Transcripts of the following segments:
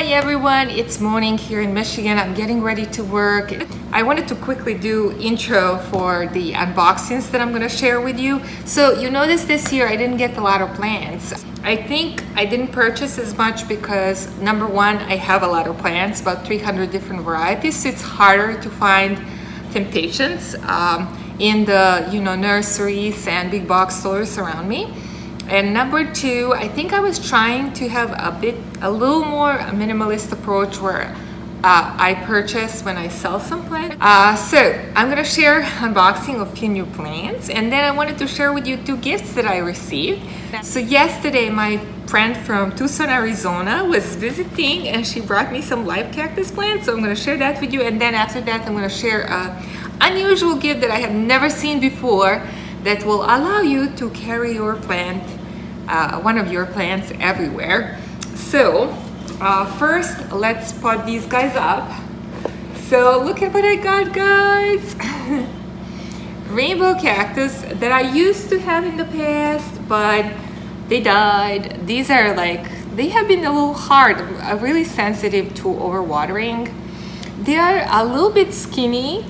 Hi everyone, it's morning here in Michigan. I'm getting ready to work. I wanted to quickly do intro for the unboxings that I'm going to share with you. So you notice this year I didn't get a lot of plants. I think I didn't purchase as much because number one, I have a lot of plants, about 300 different varieties. So it's harder to find temptations in the nurseries and big box stores around me. And number two, I think I was trying to have a little more minimalist approach where I purchase when I sell some plants. So I'm gonna share unboxing of a few new plants, and then I wanted to share with you two gifts that I received. So yesterday, my friend from Tucson, Arizona was visiting, and she brought me some live cactus plants. So I'm gonna share that with you, and then after that, I'm gonna share an unusual gift that I have never seen before that will allow you to carry your plant, one of your plants everywhere. So first, let's pot these guys up. So look at what I got, guys. Rainbow cactus that I used to have in the past, but they died. These are they have been a little hard, really sensitive to overwatering. They are a little bit skinny.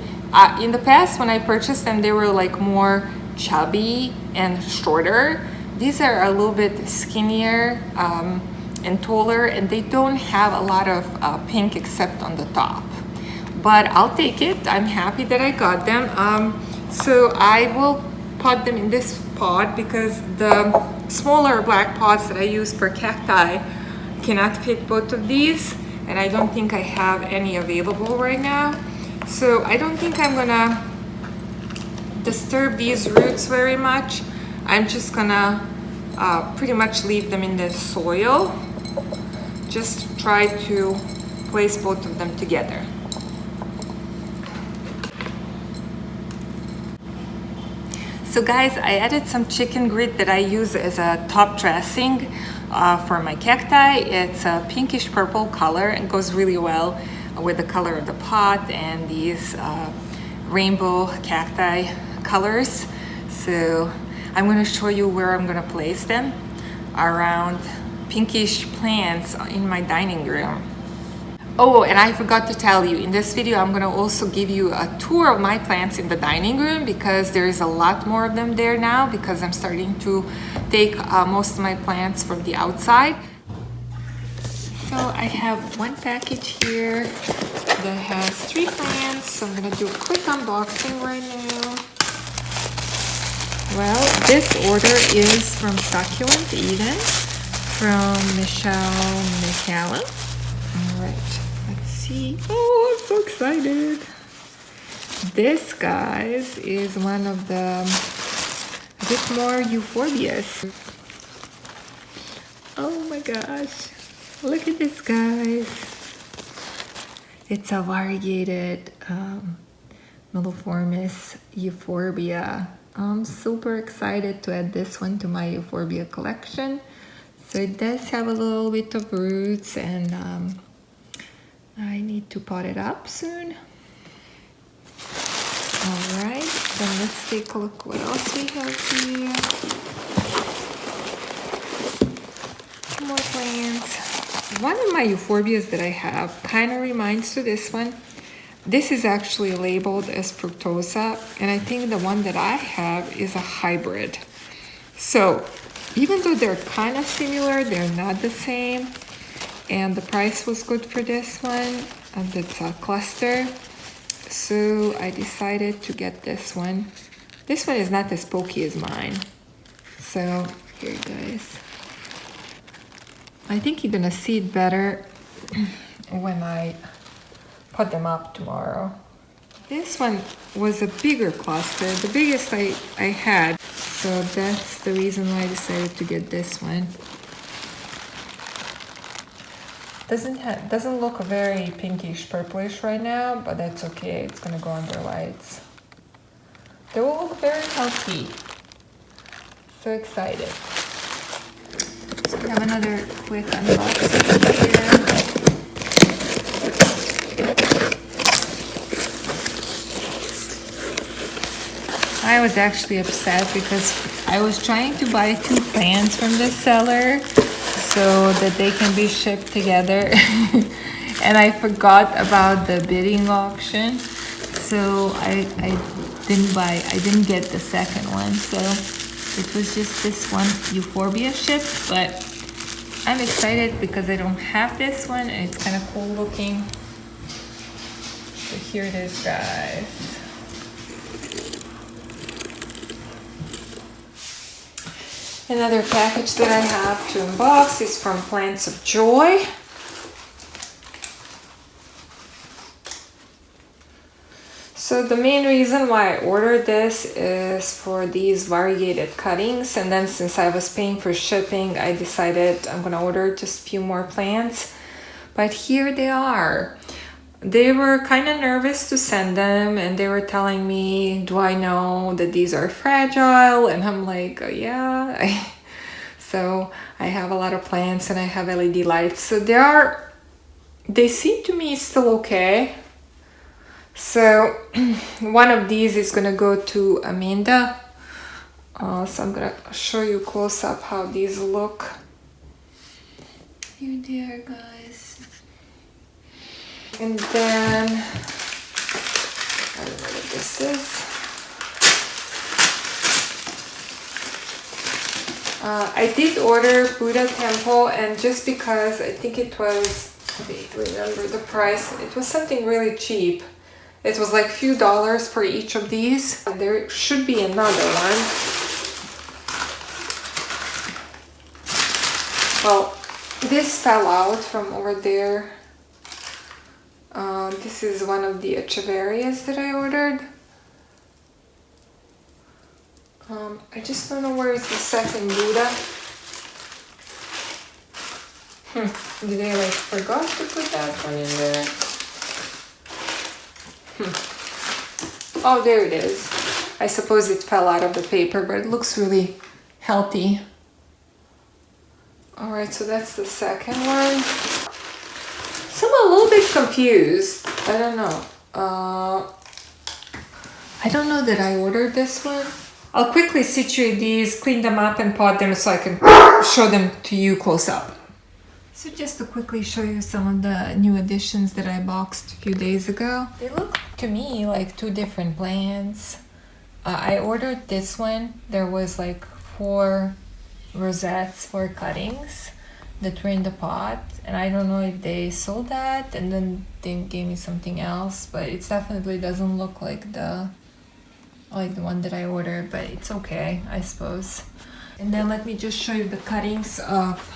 In the past, when I purchased them, they were more chubby and shorter. These are a little bit skinnier and taller, and they don't have a lot of pink except on the top. But I'll take it. I'm happy that I got them. So I will pot them in this pot because the smaller black pots that I use for cacti cannot fit both of these, and I don't think I have any available right now. So I don't think I'm gonna disturb these roots very much. I'm just gonna pretty much leave them in the soil. Just try to place both of them together. So guys, I added some chicken grit that I use as a top dressing for my cacti. It's a pinkish purple color and goes really well with the color of the pot and these rainbow cacti colors. So I'm going to show you where I'm going to place them around pinkish plants in my dining room. Oh, and I forgot to tell you, in this video I'm going to also give you a tour of my plants in the dining room because there is a lot more of them there now because I'm starting to take most of my plants from the outside. So I have one package here that has 3 plants, so I'm going to do a quick unboxing right now. Well, this order is from Succulent even, from Michelle McCallum. All right, let's see. Oh, I'm so excited. This, guys, is one of the a bit more euphorbias. Oh my gosh, look at this, guys. It's a variegated meloformis Euphorbia. I'm super excited to add this one to my Euphorbia collection. So it does have a little bit of roots, and I need to pot it up soon. All right, then let's take a look what else we have here. Some more plants. One of my euphorbias that I have kind of reminds to this one. This is actually labeled as fructosa, and I think the one that I have is a hybrid. So even though they're kind of similar, they're not the same. And the price was good for this one, and it's a cluster. So I decided to get this one. This one is not as pokey as mine. So here, guys. I think you're gonna see it better when I put them up tomorrow. This one was a bigger cluster, the biggest I had. So that's the reason why I decided to get this one. Doesn't look very pinkish purplish right now, but that's okay. It's gonna go under lights. They will look very healthy. So excited. So we have another quick unboxing here. I was actually upset because I was trying to buy 2 plants from this seller. so that they can be shipped together. And I forgot about the bidding auction, so I didn't get the second one, so it was just this one Euphorbia shipped. But I'm excited because I don't have this one and it's kind of cool looking. So here it is, guys. Another package that I have to unbox is from Plants of Joy. So the main reason why I ordered this is for these variegated cuttings, and then since I was paying for shipping, I decided I'm gonna order just a few more plants. But here they are. They were kind of nervous to send them, and they were telling me, do I know that these are fragile? And I'm like, yeah. So I have a lot of plants and I have LED lights, so they seem to me still okay. So one of these is gonna go to Amanda. So I'm gonna show you close up how these look. Here they are, guys. And then, I don't know what this is. I did order Buddha Temple, and just because I think it was, I remember the price, it was something really cheap. It was like a few dollars for each of these. And there should be another one. Well, this fell out from over there. This is one of the echeverias that I ordered. I just don't know where is the second Buddha. Did they like forgot to put that one in there? Oh, there it is. I suppose it fell out of the paper, but it looks really healthy. Alright, so that's the second one. So I'm a little bit confused. I don't know. I don't know that I ordered this one. I'll quickly situate these, clean them up and pot them so I can show them to you close up. So just to quickly show you some of the new additions that I boxed a few days ago. They look to me like two different plants. I ordered this one. There was like 4 rosettes, 4 cuttings that were in the pot, and I don't know if they sold that and then they gave me something else, but it definitely doesn't look like the one that I ordered, but it's okay, I suppose. And then let me just show you the cuttings of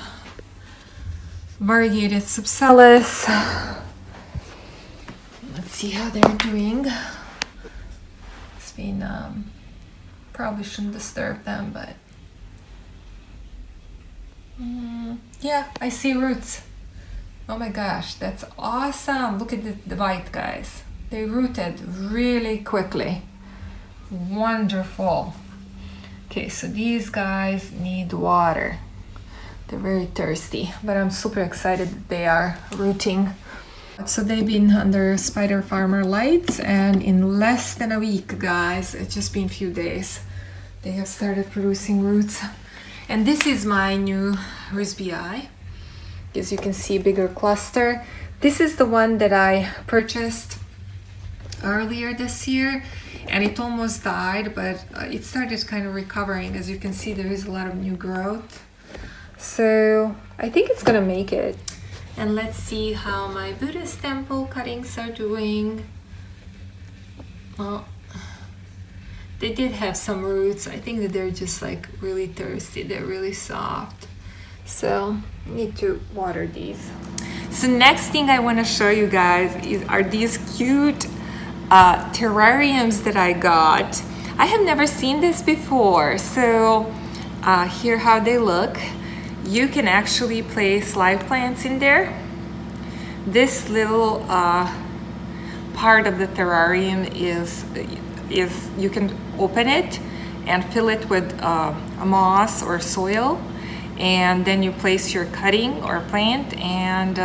variegated subsessilis. Let's see how they're doing. It's been probably shouldn't disturb them, but yeah, I see roots. Oh my gosh, that's awesome. Look at the white, guys. They rooted really quickly. Wonderful. Okay, so these guys need water. They're very thirsty, but I'm super excited that they are rooting. So they've been under Spider Farmer lights, and in less than a week, guys, it's just been a few days, they have started producing roots. And this is my new Rubispinus. As you can see, bigger cluster. This is the one that I purchased earlier this year, and it almost died, but it started kind of recovering. As you can see, there is a lot of new growth. So I think it's gonna make it. And let's see how my Buddhist temple cuttings are doing. Well, they did have some roots. I think that they're just like really thirsty. They're really soft. So I need to water these. So next thing I want to show you guys are these cute terrariums that I got. I have never seen this before. So here how they look. You can actually place live plants in there. This little part of the terrarium is you can open it and fill it with a moss or soil, and then you place your cutting or plant, and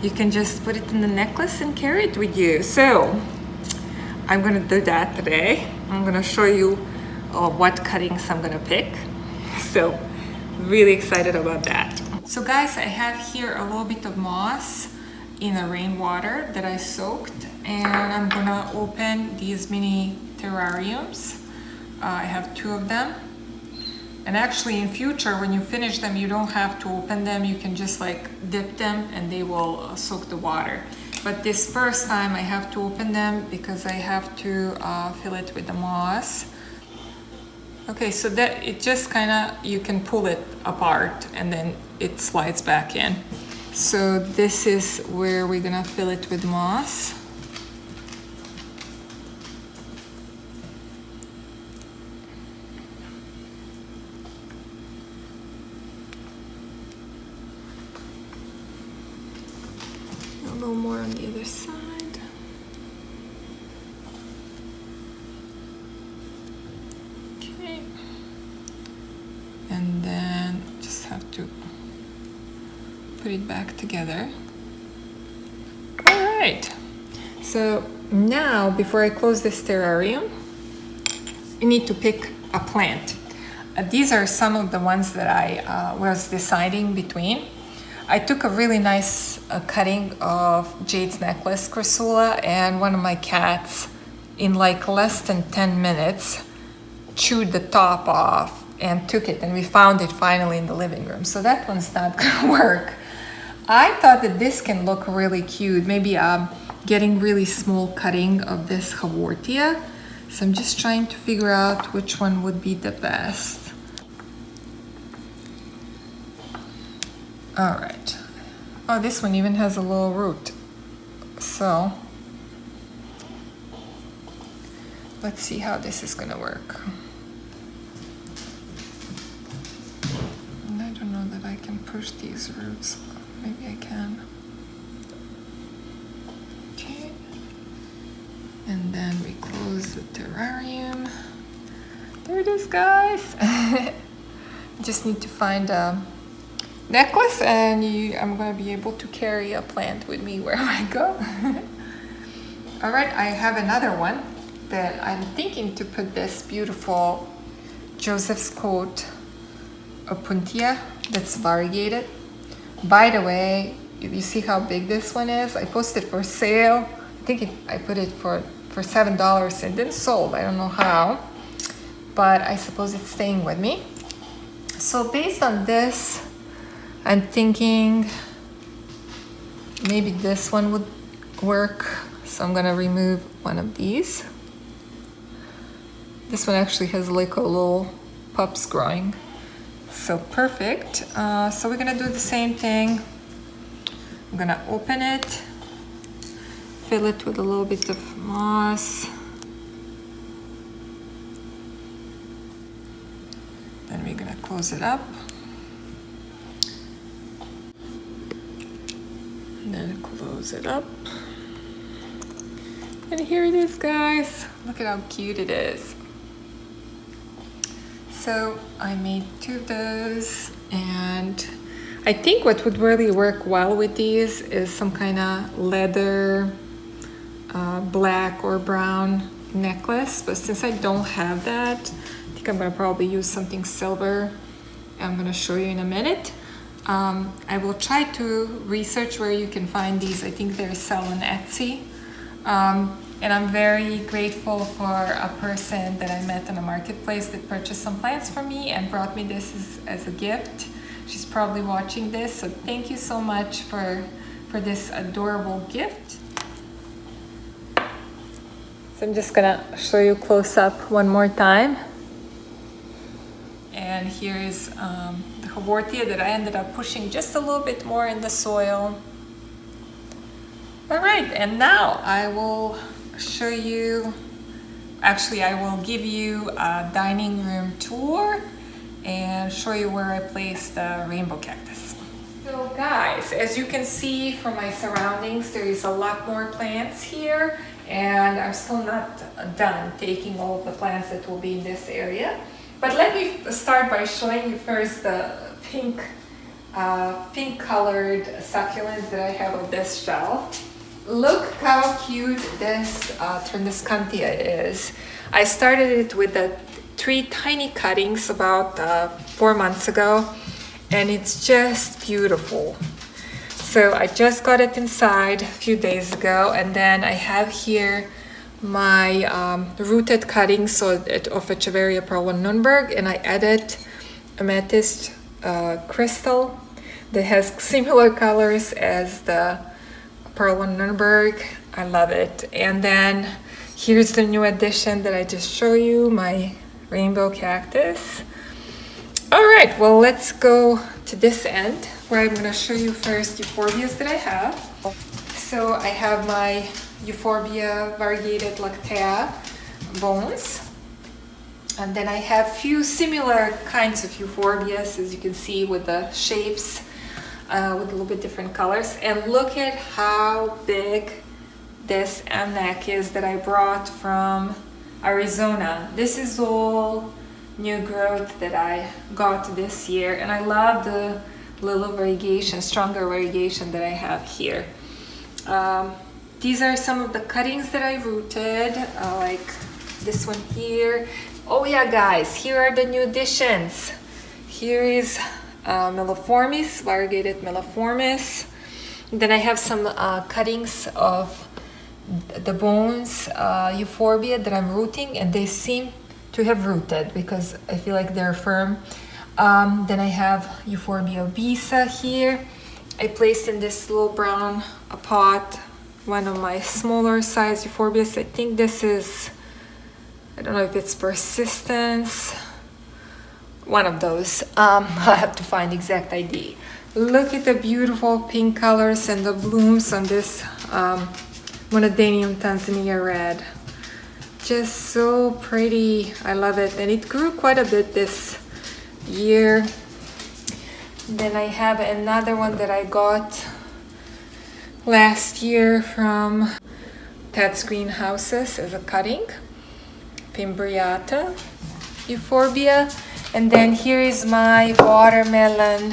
you can just put it in the necklace and carry it with you. So I'm gonna do that today. I'm gonna show you what cuttings I'm gonna pick. So really excited about that. So guys, I have here a little bit of moss in a rainwater that I soaked, and I'm gonna open these mini terrariums. I have 2 of them. And actually in future, when you finish them, you don't have to open them. You can just like dip them and they will soak the water. But this first time I have to open them because I have to fill it with the moss. Okay, so that it just kind of, you can pull it apart and then it slides back in. So this is where we're gonna fill it with moss. A little more on the other side. Okay. And then just have to put it back together. All right. So now, before I close this terrarium, you need to pick a plant. These are some of the ones that I was deciding between. I took a really nice cutting of Jade's necklace crassula, and one of my cats, in like less than 10 minutes, chewed the top off and took it, and we found it finally in the living room. So that one's not gonna work. I thought that this can look really cute. Maybe getting really small cutting of this haworthia. So I'm just trying to figure out which one would be the best. All right. Oh, this one even has a little root. So let's see how this is gonna work. And I don't know that I can push these roots. Maybe I can. Okay. And then we close the terrarium. There it is, guys. Just need to find a necklace, and I'm gonna be able to carry a plant with me wherever I go. All right, I have another one that I'm thinking to put this beautiful Joseph's coat opuntia that's variegated. By the way, you see how big this one is? I posted for sale. I think I put it for $7 and then sold. I don't know how, but I suppose it's staying with me. So based on this, I'm thinking maybe this one would work. So I'm gonna remove one of these. This one actually has like a little pups growing. So perfect. So we're gonna do the same thing. I'm gonna open it, fill it with a little bit of moss. Then we're gonna close it up. And then close it up. And here it is, guys. Look at how cute it is. So I made 2 of those, and I think what would really work well with these is some kind of leather, black or brown necklace. But since I don't have that, I think I'm gonna probably use something silver. I'm gonna show you in a minute. I will try to research where you can find these. I think they're selling on Etsy. And I'm very grateful for a person that I met in a marketplace that purchased some plants for me and brought me this as a gift. She's probably watching this, so thank you so much for this adorable gift. So I'm just gonna show you close up one more time. And here is the haworthia that I ended up pushing just a little bit more in the soil. All right, and now I will show you, actually I will give you a dining room tour and show you where I placed the rainbow cactus. So guys, as you can see from my surroundings, there is a lot more plants here, and I'm still not done taking all of the plants that will be in this area. But let me start by showing you first the pink colored succulents that I have on this shelf. Look how cute this Turnuscantia is. I started it with the 3 tiny cuttings about 4 months ago, and it's just beautiful. So I just got it inside a few days ago, and then I have here my rooted cuttings of echeveria Pearl von Nürnberg, and I added amethyst crystal that has similar colors as the Pearl von Nürnberg. I love it. And then here's the new addition that I just showed you, my rainbow cactus. All right, well, let's go to this end where I'm gonna show you first euphorbias that I have. So I have my Euphorbia variegated lactea bones. And then I have few similar kinds of euphorbias, as you can see, with the shapes, with a little bit different colors. And look at how big this ammak is that I brought from Arizona. This is all new growth that I got this year, and I love the little variegation, stronger variegation that I have here. These are some of the cuttings that I rooted, like this one here. Oh yeah, guys, here are the new additions. Here is meloformis, variegated meloformis. Then I have some cuttings of the bones, Euphorbia, that I'm rooting, and they seem to have rooted because I feel like they're firm. Then I have Euphorbia obesa here. I placed in this little brown pot one of my smaller size euphorbias. I think this is, I don't know if it's persistence, one of those. I have to find exact ID. Look at the beautiful pink colors and the blooms on this Monodanium Tanzania red. Just so pretty. I love it, and it grew quite a bit this year. Then I have another one that I got last year from Ted's greenhouses as a cutting, Fimbriata Euphorbia. And then here is my watermelon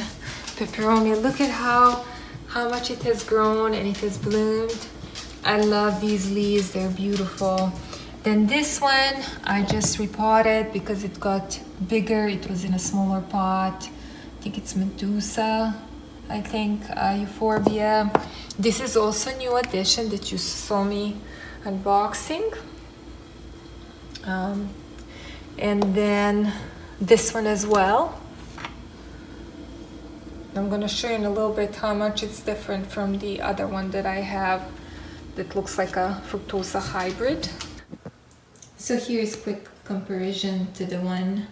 peperomia. Look at how much it has grown and it has bloomed. I love these leaves, they're beautiful. Then this one I just repotted because it got bigger. It was in a smaller pot. I think it's Medusa, I think, Euphorbia. This is also a new addition that you saw me unboxing. And then this one as well. I'm gonna show you in a little bit how much it's different from the other one that I have that looks like a fructosa hybrid. So here's a quick comparison to the one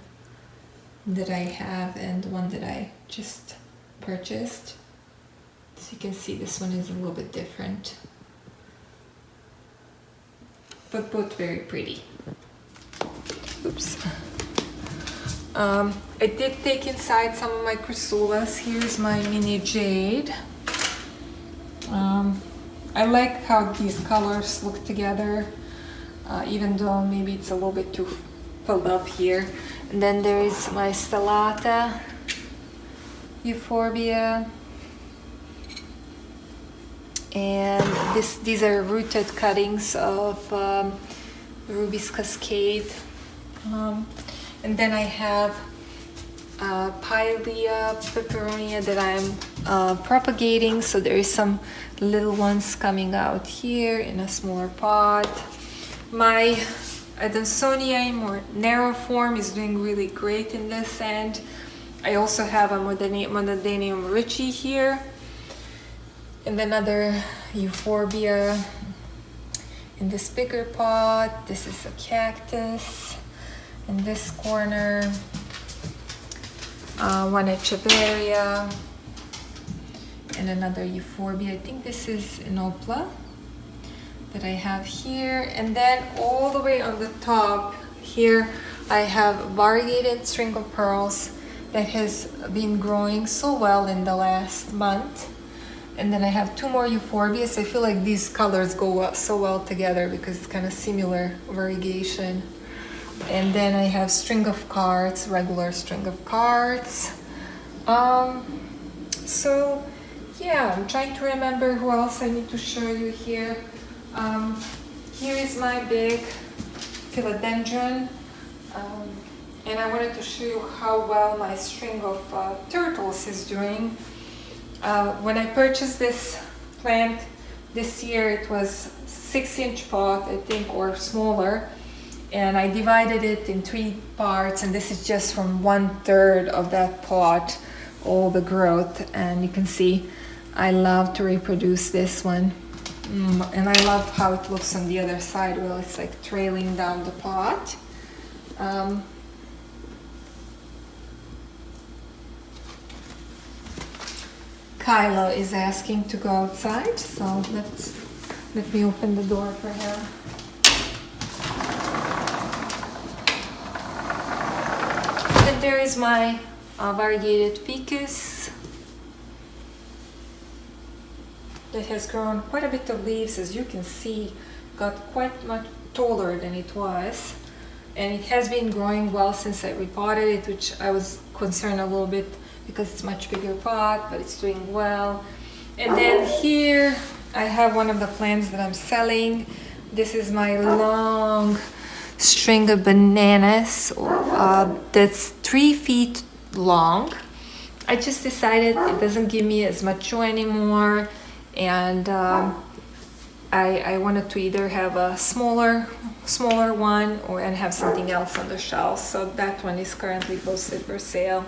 that I have and the one that I just purchased. So you can see this one is a little bit different, but both very pretty. Oops. I did take inside some of my chrysulas. Here's my mini jade. I like how these colors look together, even though maybe it's a little bit too filled up here. And then there is my stellata Euphorbia, and these are rooted cuttings of Rubis Cascade. And then I have Pilea peperomia that I'm propagating, so there is some little ones coming out here in a smaller pot. My adansonii, more narrow form, is doing really great in this end. I also have a Monodanium ritchie here, and another Euphorbia in this bigger pot. This is a cactus in this corner, one echeveria, and another Euphorbia. I think this is an opla that I have here. And then all the way on the top here I have variegated string of pearls that has been growing so well in the last month. And then I have two more euphorbias. I feel like these colors go so well together because it's kind of similar variegation. And then I have string of cards, regular string of cards. So yeah, I'm trying to remember who else I need to show you here. Here is my big Philodendron. and I wanted to show you how well my string of turtles is doing. When I purchased this plant this year, it was 6-inch pot, I think, or smaller, and I divided it in 3 parts, and this is just from 1/3 of that pot, all the growth. And you can see I love to reproduce this one. And I love how it looks on the other side. Well, it's like trailing down the pot. Kylo is asking to go outside, so let me open the door for her. Then there is my variegated ficus that has grown quite a bit of leaves, as you can see, got quite much taller than it was, and it has been growing well since I repotted it, which I was concerned a little bit because it's a much bigger pot, but it's doing well. And then here I have one of the plants that I'm selling. This is my long string of bananas that's 3 feet long. I just decided it doesn't give me as much joy anymore, and I wanted to either have a smaller one and have something else on the shelf. So that one is currently posted for sale,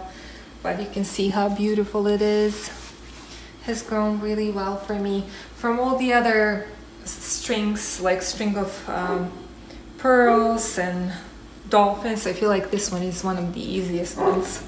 but you can see how beautiful it is. Has grown really well for me. From all the other strings, like string of pearls and dolphins, I feel like this one is one of the easiest ones